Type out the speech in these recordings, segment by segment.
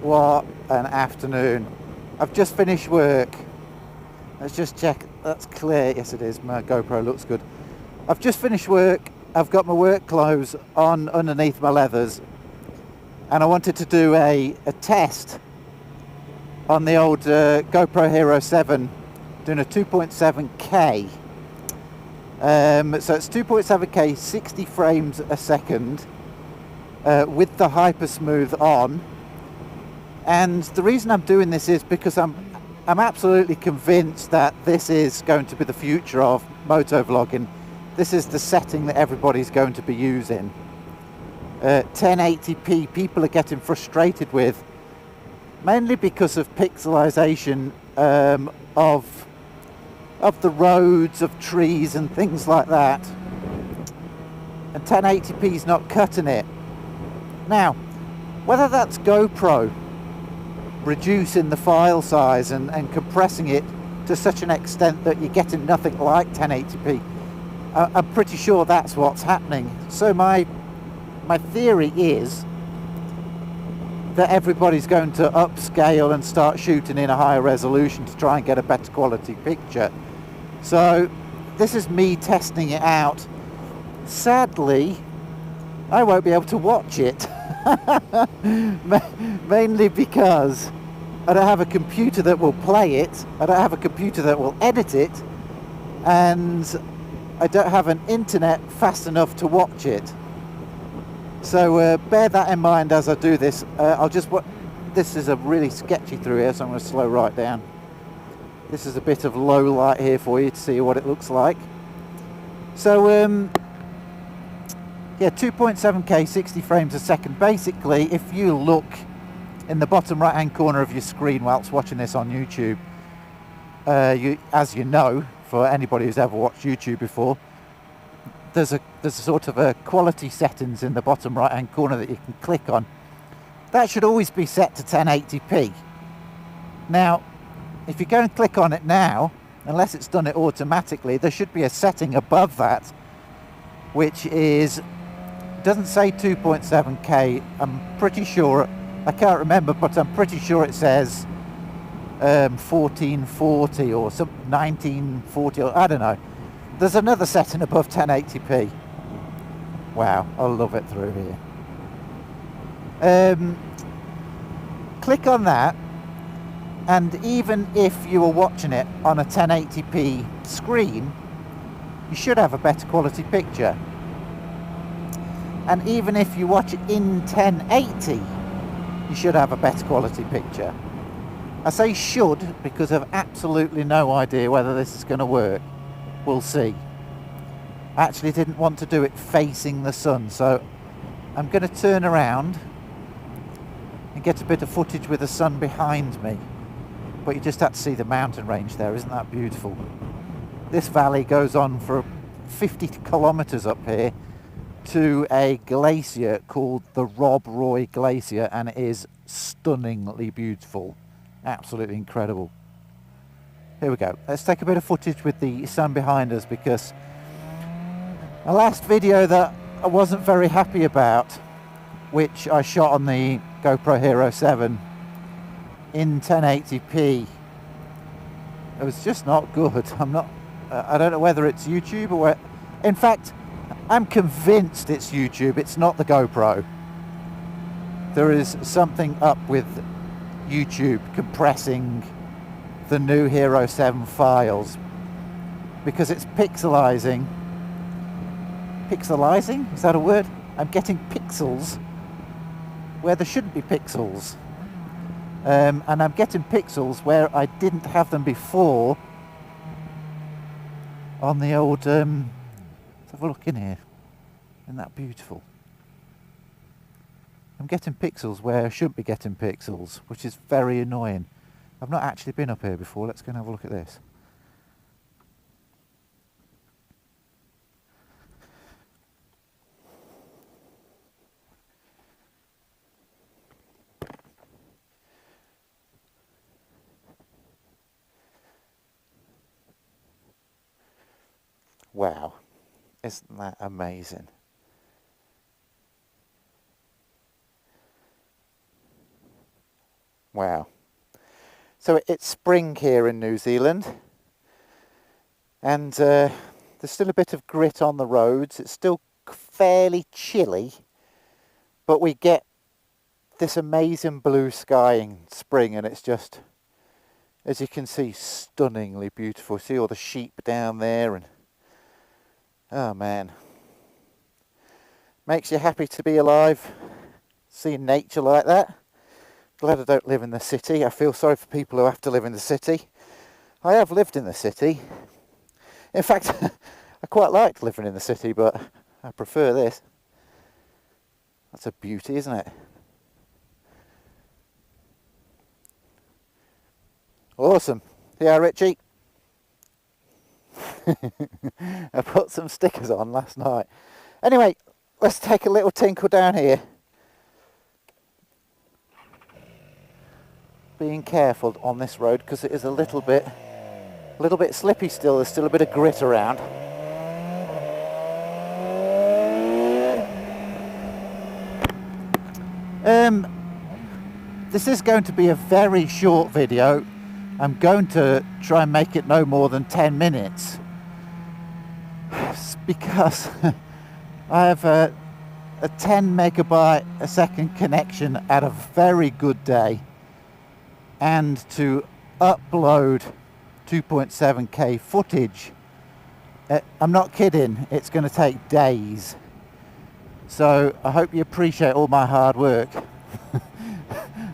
What an afternoon. I've just finished work. Let's just check. That's clear. Yes, it is. My GoPro looks good. I've just finished work. I've got my work clothes on underneath my leathers. And I wanted to do a test on the old GoPro Hero 7, doing a 2.7K. So it's 2.7K, 60 frames a second, with the hyper smooth on. And the reason I'm doing this is because I'm absolutely convinced that this is going to be the future of motovlogging. This is the setting that everybody's going to be using. 1080p people are getting frustrated with, mainly because of pixelization of the roads, of trees and things like that. And 1080p is not cutting it. Now, whether that's GoPro reducing the file size and compressing it to such an extent that you're getting nothing like 1080p, I'm pretty sure that's what's happening. So my theory is that everybody's going to upscale and start shooting in a higher resolution to try and get a better quality picture. So this is me testing it out. Sadly, I won't be able to watch it. Mainly because I don't have a computer that will play it, I don't have a computer that will edit it, and I don't have an internet fast enough to watch it. So bear that in mind as I do this. This is a really sketchy through here, so I'm going to slow right down. This is a bit of low light here for you to see what it looks like. So yeah, 2.7K, 60 frames a second. Basically, if you look in the bottom right hand corner of your screen whilst watching this on YouTube, as you know, for anybody who's ever watched YouTube before, there's a sort of a quality settings in the bottom right hand corner that you can click on. That should always be set to 1080p. Now, if you go and click on it now, unless it's done it automatically, there should be a setting above that, which doesn't say 2.7K. I'm pretty sure, I can't remember, but I'm pretty sure it says 1440 or some 1940, or I don't know. There's another setting above 1080p. Wow, I love it through here. Click on that, and even if you were watching it on a 1080p screen, you should have a better quality picture. And even if you watch it in 1080, you should have a better quality picture. I say should because I've absolutely no idea whether this is going to work. We'll see. I actually didn't want to do it facing the sun, so I'm going to turn around and get a bit of footage with the sun behind me. But you just have to see the mountain range there. Isn't that beautiful? This valley goes on for 50 kilometers up here to a glacier called the Rob Roy Glacier, and it is stunningly beautiful. Absolutely incredible. Here we go. Let's take a bit of footage with the sun behind us, because the last video that I wasn't very happy about, which I shot on the GoPro Hero 7 in 1080p, it was just not good. I don't know whether it's YouTube or where. In fact, I'm convinced it's YouTube. It's not the GoPro. There is something up with YouTube compressing the new Hero 7 files, because it's pixelizing. Pixelizing? Is that a word? I'm getting pixels where there shouldn't be pixels. And I'm getting pixels where I didn't have them before on the old... let's have a look in here. Isn't that beautiful? I'm getting pixels where I shouldn't be getting pixels, which is very annoying. I've not actually been up here before. Let's go and have a look at this. Wow, isn't that amazing? Wow. So it's spring here in New Zealand, and there's still a bit of grit on the roads. It's still fairly chilly, but we get this amazing blue sky in spring, and it's just, as you can see, stunningly beautiful. See all the sheep down there, and oh man, makes you happy to be alive, seeing nature like that. Glad I don't live in the city. I feel sorry for people who have to live in the city. I have lived in the city. In fact, I quite liked living in the city, but I prefer this. That's a beauty, isn't it? Awesome. Yeah, Richie. I put some stickers on last night. Anyway, let's take a little tinkle down here. Being careful on this road because it is a little bit slippy still. There's still a bit of grit around. This is going to be a very short video. I'm going to try and make it no more than 10 minutes because I have a 10 megabyte a second connection at a very good day, and to upload 2.7K footage, I'm not kidding, it's going to take days. So I hope you appreciate all my hard work.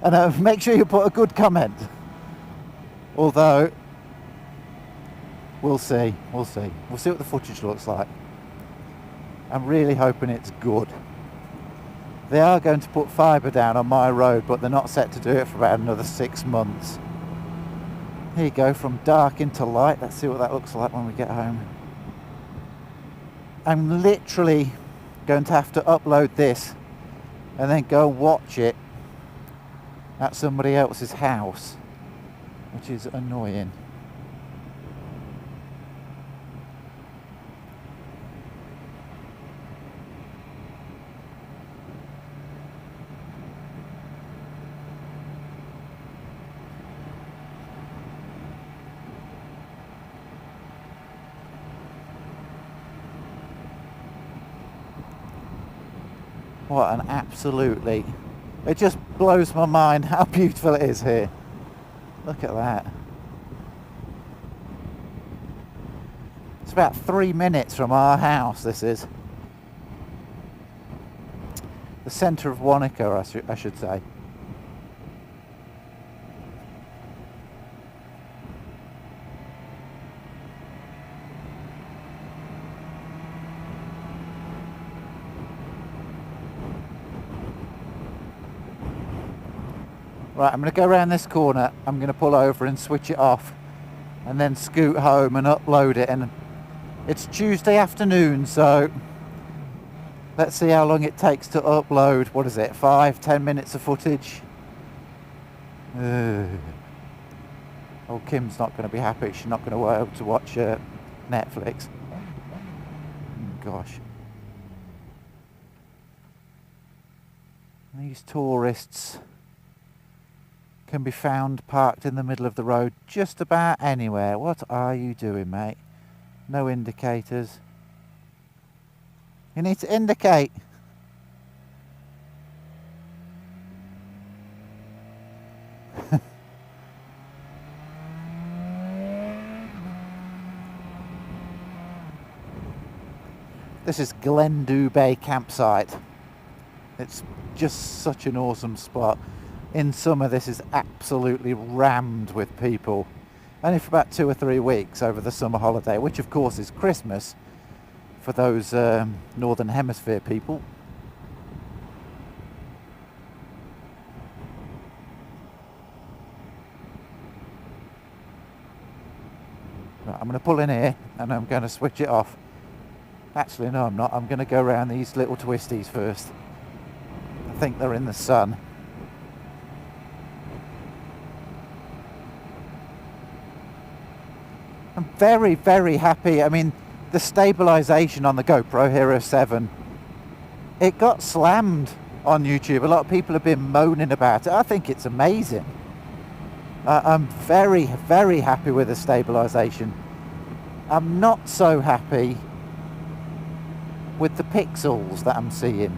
And make sure you put a good comment. Although, we'll see what the footage looks like. I'm really hoping it's good. They are going to put fibre down on my road, but they're not set to do it for about another 6 months. Here you go, from dark into light. Let's see what that looks like when we get home. I'm literally going to have to upload this and then go and watch it at somebody else's house, which is annoying. What an absolutely... It just blows my mind how beautiful it is here. Look at that. It's about 3 minutes from our house, this is. The centre of Wanaka, I should say. Right, I'm going to go around this corner, I'm going to pull over and switch it off, and then scoot home and upload it. And it's Tuesday afternoon, so let's see how long it takes to upload. What is it, 5-10 minutes of footage? Oh, Kim's not going to be happy. She's not going to be able to watch Netflix. Gosh. These tourists can be found parked in the middle of the road just about anywhere. What are you doing, mate? No indicators. You need to indicate. This is Glendu Bay campsite. It's just such an awesome spot. In summer this is absolutely rammed with people, only for about 2 or 3 weeks over the summer holiday, which of course is Christmas for those Northern Hemisphere people. Right, I'm going to pull in here and I'm going to switch it off. Actually no, I'm not. I'm going to go around these little twisties first. I think they're in the sun. I'm very, very happy. I mean, the stabilisation on the GoPro Hero 7, it got slammed on YouTube. A lot of people have been moaning about it. I think it's amazing. I'm very, very happy with the stabilisation. I'm not so happy with the pixels that I'm seeing.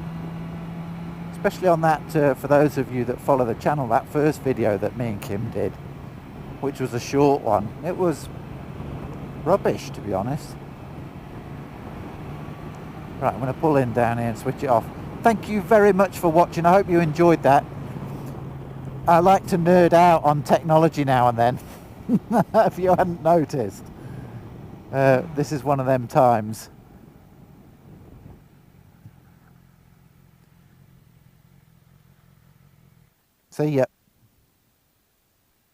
Especially on that, for those of you that follow the channel, that first video that me and Kim did, which was a short one. It was rubbish, to be honest. Right, I'm going to pull in down here and switch it off. Thank you very much for watching. I hope you enjoyed that. I like to nerd out on technology now and then, if you hadn't noticed. This is one of them times. See ya.